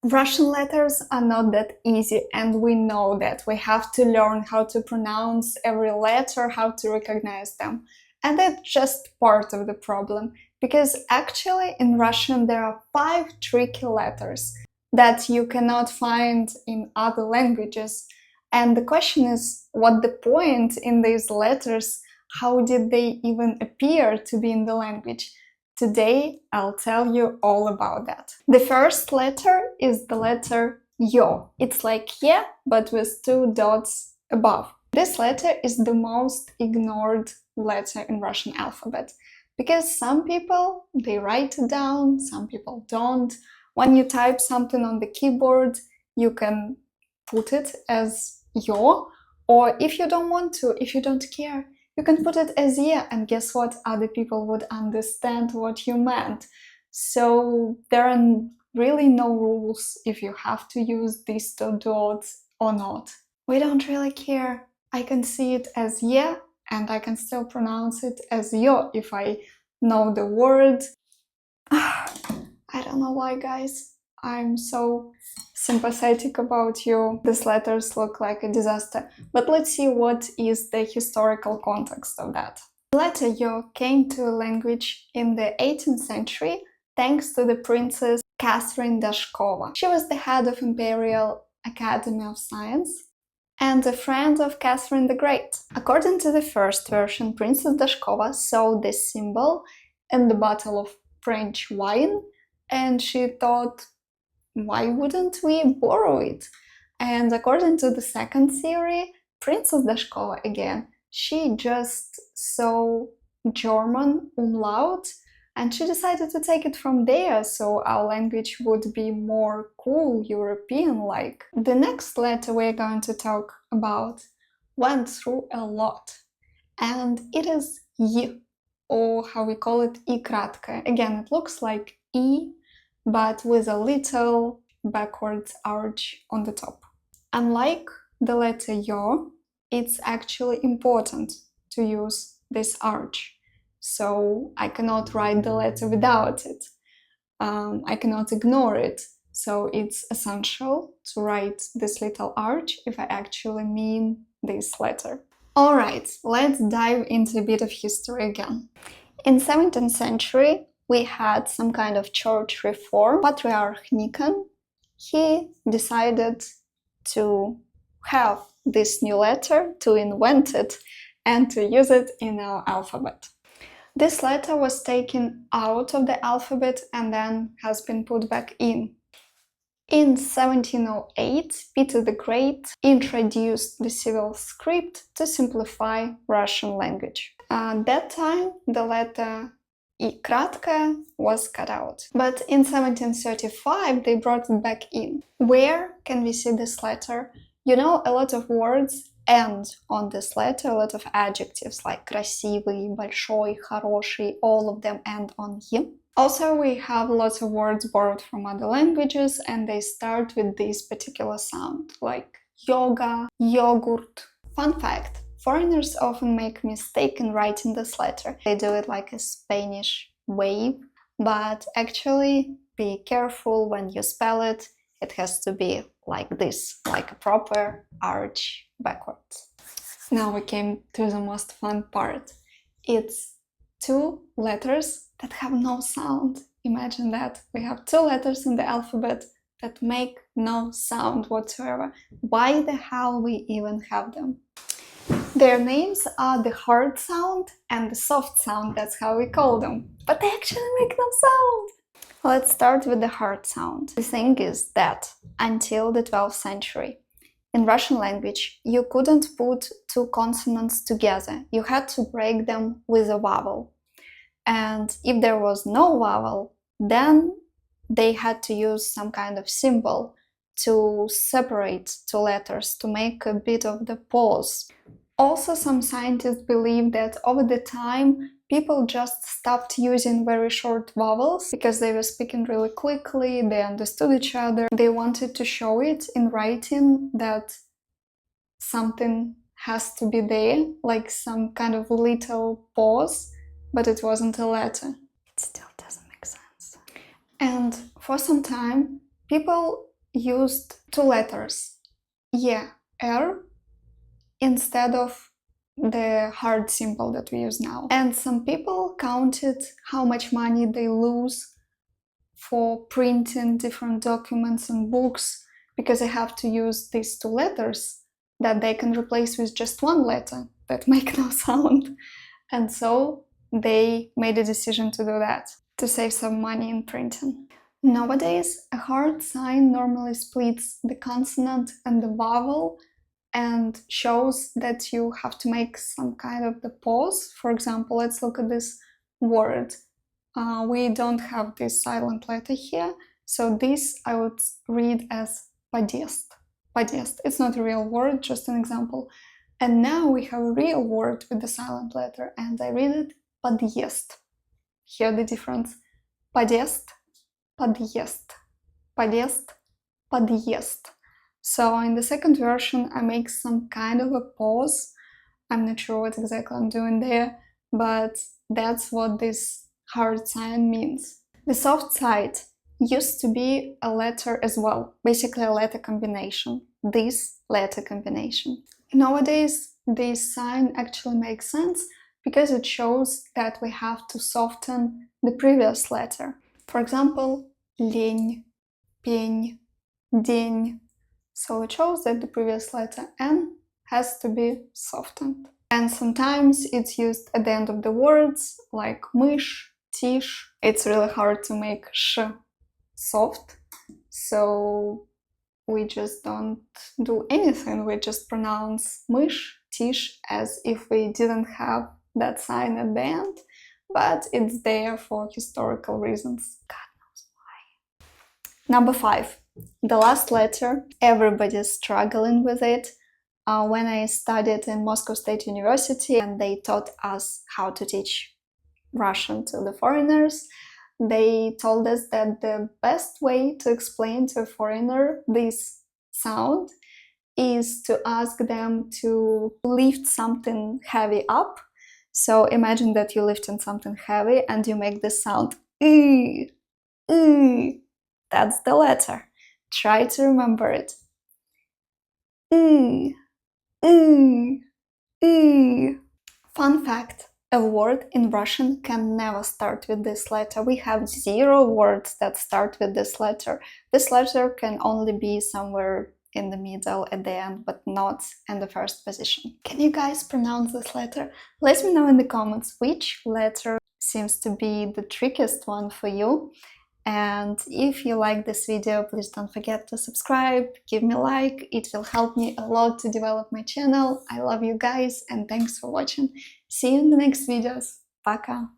Russian letters are not that easy, and we know that. We have to learn how to pronounce every letter, how to recognize them. And that's just part of the problem, because actually in Russian there are 5 tricky letters that you cannot find in other languages. And the question is, what the point in these letters? How did they even appear to be in the language? Today, I'll tell you all about that. The first letter is the letter Yo. It's like yeah, but with 2 dots above. This letter is the most ignored letter in Russian alphabet because some people, they write it down, some people don't. When you type something on the keyboard, you can put it as Yo, or if you don't want to, if you don't care, you can put it as yeah, and guess what? Other people would understand what you meant. So there are really no rules if you have to use these 2 dots or not. We don't really care. I can see it as yeah, and I can still pronounce it as yo if I know the word. I don't know why, guys. I'm so sympathetic about you. These letters look like a disaster. But let's see what is the historical context of that. The letter Yo came to language in the 18th century thanks to the princess Catherine Dashkova. She was the head of Imperial Academy of Science and a friend of Catherine the Great. According to the first version, Princess Dashkova saw this symbol in the bottle of French wine, and she thought, why wouldn't we borrow it? And according to the second theory, Princess Dashkova again, she just saw German umlaut and she decided to take it from there so our language would be more cool, European-like. The next letter we're going to talk about went through a lot, and it is Y, or how we call it I kratka. Again, it looks like E, but with a little backwards arch on the top. Unlike the letter Yo, it's actually important to use this arch. So I cannot write the letter without it. I cannot ignore it. So it's essential to write this little arch if I actually mean this letter. Alright, let's dive into a bit of history again. In 17th century, we had some kind of church reform. Patriarch Nikon, he decided to have this new letter, to invent it, and to use it in our alphabet. This letter was taken out of the alphabet and then has been put back in. In 1708, Peter the Great introduced the civil script to simplify Russian language. At that time, the letter I kratka was cut out. But in 1735, they brought it back in. Where can we see this letter? You know, a lot of words end on this letter, a lot of adjectives like красивый, большой, хороший, all of them end on y. Also, we have lots of words borrowed from other languages, and they start with this particular sound, like yoga, yogurt. Fun fact, foreigners often make a mistake in writing this letter. They do it like a Spanish wave, but actually be careful when you spell it. It has to be like this, like a proper arch backwards. Now we came to the most fun part. It's 2 letters that have no sound. Imagine that. We have 2 letters in the alphabet that make no sound whatsoever. Why the hell we even have them? Their names are the hard sound and the soft sound, that's how we call them. But they actually make no sound! Let's start with the hard sound. The thing is that until the 12th century, in Russian language, you couldn't put 2 consonants together. You had to break them with a vowel. And if there was no vowel, then they had to use some kind of symbol to separate 2 letters, to make a bit of the pause. Also, some scientists believe that over the time, people just stopped using very short vowels because they were speaking really quickly, they understood each other. They wanted to show it in writing that something has to be there, like some kind of little pause, but it wasn't a letter. It still doesn't make sense. And for some time, people used two letters, yeah, R, instead of the hard symbol that we use now. And some people counted how much money they lose for printing different documents and books because they have to use these two letters that they can replace with just one letter that make no sound. And so they made a decision to do that, to save some money in printing. Nowadays, a hard sign normally splits the consonant and the vowel and shows that you have to make some kind of the pause. For example, let's look at this word. We don't have this silent letter here, so this I would read as подъезд. Подъезд. It's not a real word, just an example. And now we have a real word with the silent letter, and I read it подъезд. Hear the difference. Подъезд, подъезд, подъезд, подъезд. So in the second version, I make some kind of a pause. I'm not sure what exactly I'm doing there, but that's what this hard sign means. The soft side used to be a letter as well, basically a letter combination, this letter combination. Nowadays, this sign actually makes sense because it shows that we have to soften the previous letter. For example, лень, пень, день. So it shows that the previous letter N has to be softened. And sometimes it's used at the end of the words, like мышь, тишь. It's really hard to make sh soft, so we just don't do anything. We just pronounce мышь, тишь as if we didn't have that sign at the end, but it's there for historical reasons. God knows why. Number 5. The last letter. Everybody's struggling with it. When I studied in Moscow State University and they taught us how to teach Russian to the foreigners, they told us that the best way to explain to a foreigner this sound is to ask them to lift something heavy up. So imagine that you're lifting something heavy and you make this sound. That's the letter. Try to remember it. Fun fact, a word in Russian can never start with this letter. We have 0 words that start with this letter. This letter can only be somewhere in the middle at the end, but not in the first position. Can you guys pronounce this letter? Let me know in the comments which letter seems to be the trickiest one for you. And if you like this video, please don't forget to subscribe, give me a like, it will help me a lot to develop my channel. I love you guys and thanks for watching. See you in the next videos. Пока!